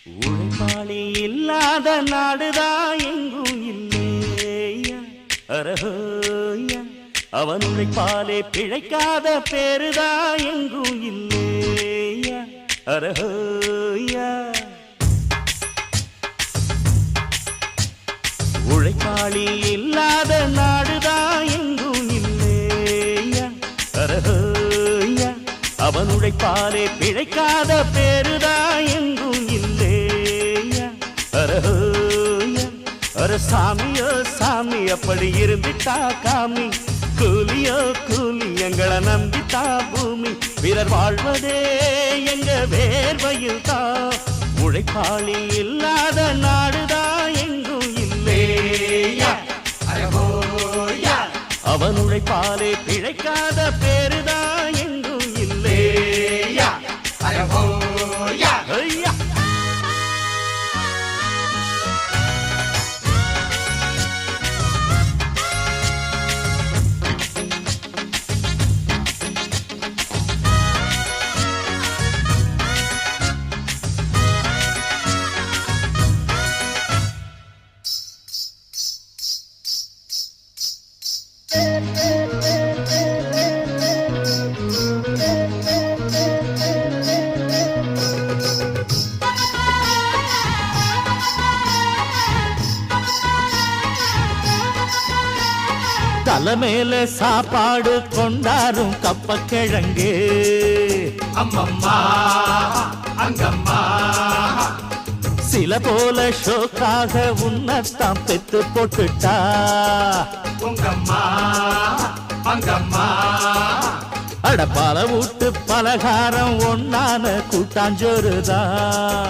உழைப்பாளி இல்லாத நாடுதான் எங்கும் இல்லையா அரஹோயா அவன் உழைப்பாலே பிழைக்காத பேருதான் எங்கும் இல்லையா அரஹோயா உழைப்பாளி இல்லாத நாடுதான் எங்கும் இல்லையா அரஹோயா அவன் உழைப்பாலே பிழைக்காத பேருதான் எங்கும் இல்லையா அரஹோயா அர சாமியோ சாமி அப்படி இருந்துட்டா காமி கூலியோ கூலி எங்களை நம்பித்தா பூமி பிறர் வாழ்வதே எங்க வேர்வையில் தான் உழைப்பாளி இல்லாத நாடுதான் எங்கும் இல்லையா அவன் உழைப்பாலே பிழைக்காத பேருதான் எங்கும் இல்லையா ஐயா தலைமையில சாப்பாடு கொண்டாரும் கப்பக்கிழங்கு அம்மம்மா அங்கம்மா சில போல ஷோக்காக உன்னத்தான் பெத்து போட்டுட்டா உங்கம்மா அங்கம்மா அட பல வீட்டு பலகாரம் ஒன்னான கூட்டாஞ்சோறுதான்